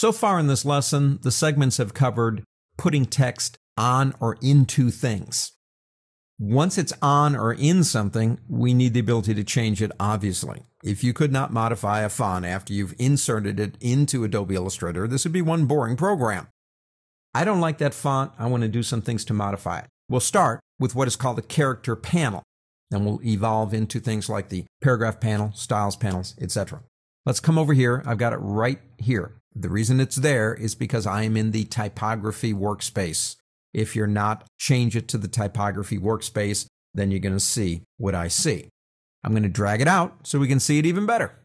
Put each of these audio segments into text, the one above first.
So far in this lesson, the segments have covered putting text on or into things. Once it's on or in something, we need the ability to change it, obviously. If you could not modify a font after you've inserted it into Adobe Illustrator, this would be one boring program. I don't like that font. I want to do some things to modify it. We'll start with what is called the character panel, and we'll evolve into things like the paragraph panel, styles panels, etc. Let's come over here. I've got it right here. The reason it's there is because I am in the typography workspace. If you're not, change it to the typography workspace, then you're going to see what I see. I'm going to drag it out so we can see it even better.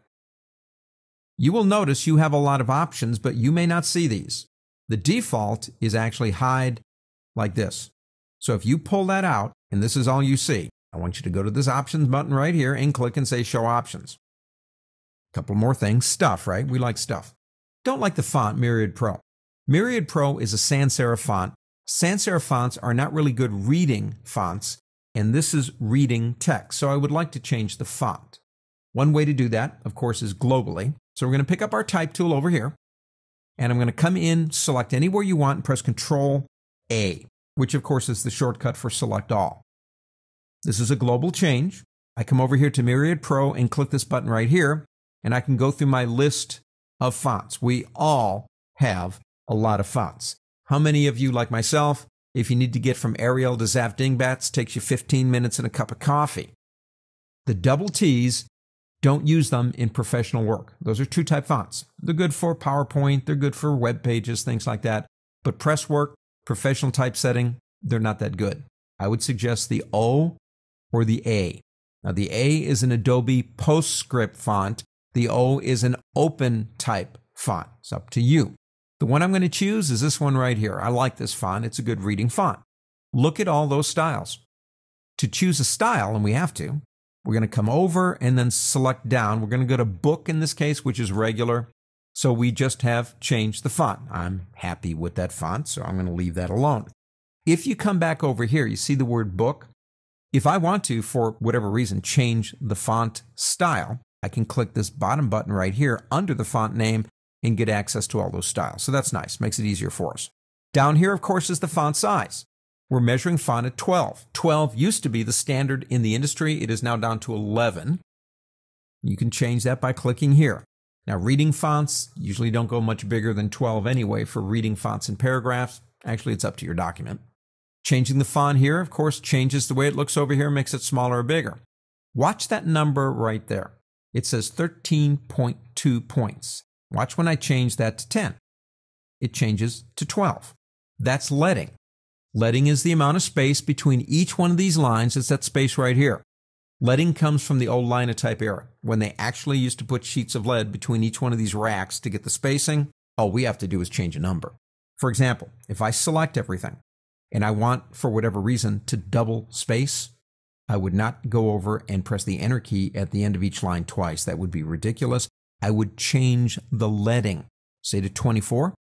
You will notice you have a lot of options, but you may not see these. The default is actually hide like this. So if you pull that out and this is all you see, I want you to go to this options button right here and click and say show options. A couple more things. Stuff, right? We like stuff. Don't like the font Myriad Pro. Myriad Pro is a sans serif font. Sans serif fonts are not really good reading fonts, and this is reading text. So I would like to change the font. One way to do that, of course, is globally. So we're going to pick up our type tool over here, and I'm going to come in, select anywhere you want, and press Control A, which of course is the shortcut for select all. This is a global change. I come over here to Myriad Pro and click this button right here, and I can go through my list of fonts. We all have a lot of fonts. How many of you, like myself, if you need to get from Arial to Zaf Dingbats, takes you 15 minutes and a cup of coffee? The double T's, don't use them in professional work. Those are two-type fonts. They're good for PowerPoint, they're good for web pages, things like that. But press work, professional typesetting, they're not that good. I would suggest the O or the A. Now the A is an Adobe PostScript font. The O is an open type font. It's up to you. The one I'm going to choose is this one right here. I like this font. It's a good reading font. Look at all those styles. To choose a style, and we have to, we're going to come over and then select down. We're going to go to book in this case, which is regular. So we just have changed the font. I'm happy with that font, so I'm going to leave that alone. If you come back over here, you see the word book. If I want to, for whatever reason, change the font style, I can click this bottom button right here under the font name and get access to all those styles. So that's nice. Makes it easier for us. Down here, of course, is the font size. We're measuring font at 12. 12 used to be the standard in the industry. It is now down to 11. You can change that by clicking here. Now, reading fonts usually don't go much bigger than 12 anyway for reading fonts and paragraphs. Actually, it's up to your document. Changing the font here, of course, changes the way it looks over here, makes it smaller or bigger. Watch that number right there. It says 13.2 points. Watch when I change that to 10. It changes to 12. That's leading. Leading is the amount of space between each one of these lines. It's that space right here. Leading comes from the old linotype era, when they actually used to put sheets of lead between each one of these racks to get the spacing. All we have to do is change a number. For example, if I select everything and I want, for whatever reason, to double space, I would not go over and press the Enter key at the end of each line twice. That would be ridiculous. I would change the leading, say to 24.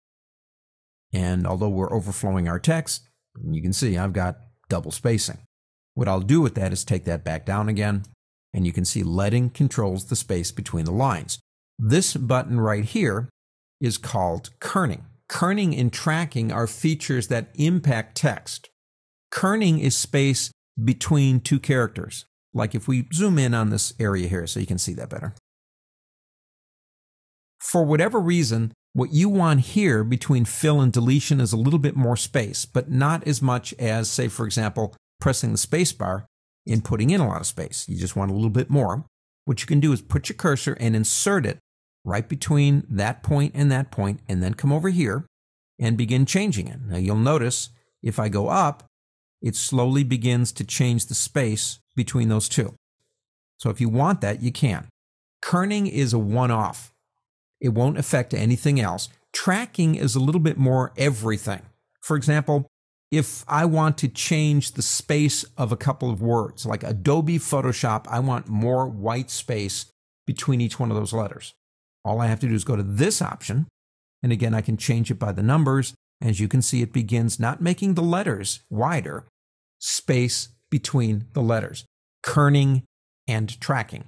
And although we're overflowing our text, you can see I've got double spacing. What I'll do with that is take that back down again, and you can see leading controls the space between the lines. This button right here is called kerning. Kerning and tracking are features that impact text. Kerning is space between two characters. Like if we zoom in on this area here so you can see that better. For whatever reason, what you want here between fill and deletion is a little bit more space, but not as much as, say, for example, pressing the space bar and putting in a lot of space. You just want a little bit more. What you can do is put your cursor and insert it right between that point, and then come over here and begin changing it. Now you'll notice if I go up, it slowly begins to change the space between those two. So if you want that, you can. Kerning is a one-off. It won't affect anything else. Tracking is a little bit more everything. For example, if I want to change the space of a couple of words, like Adobe Photoshop, I want more white space between each one of those letters. All I have to do is go to this option, and again, I can change it by the numbers. As you can see, it begins not making the letters wider, space between the letters, kerning and tracking.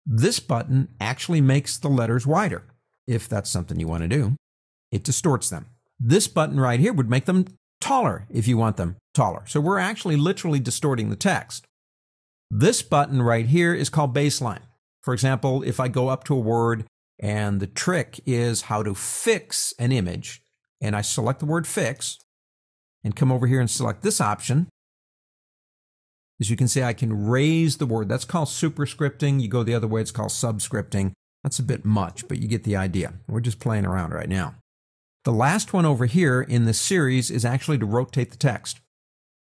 This button actually makes the letters wider, if that's something you want to do. It distorts them. This button right here would make them taller if you want them taller. So we're actually literally distorting the text. This button right here is called baseline. For example, if I go up to a word and the trick is how to fix an image, and I select the word fix and come over here and select this option, as you can see, I can raise the word. That's called superscripting. You go the other way, it's called subscripting. That's a bit much, but you get the idea. We're just playing around right now. The last one over here in this series is actually to rotate the text.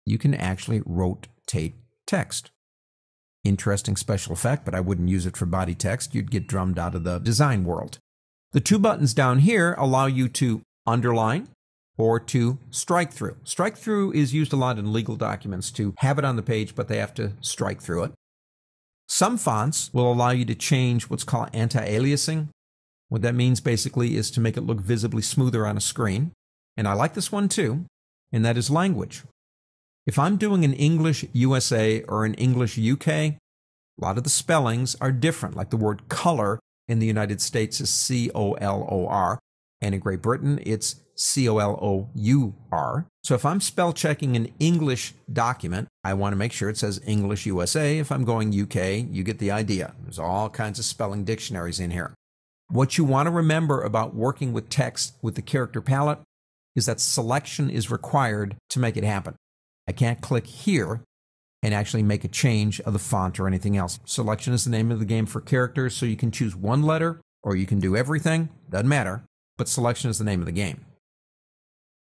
You can actually rotate text. Interesting special effect, but I wouldn't use it for body text. You'd get drummed out of the design world. The two buttons down here allow you to underline or to strike through. Strike through is used a lot in legal documents to have it on the page, but they have to strike through it. Some fonts will allow you to change what's called anti-aliasing. What that means basically is to make it look visibly smoother on a screen. And I like this one too, and that is language. If I'm doing an English USA or an English UK, a lot of the spellings are different, like the word color in the United States is C-O-L-O-R, and in Great Britain it's C-O-L-O-U-R. So if I'm spell checking an English document, I want to make sure it says English USA. If I'm going UK, you get the idea. There's all kinds of spelling dictionaries in here. What you want to remember about working with text with the character palette is that selection is required to make it happen. I can't click here and actually make a change of the font or anything else. Selection is the name of the game for characters, so you can choose one letter or you can do everything, doesn't matter, but selection is the name of the game.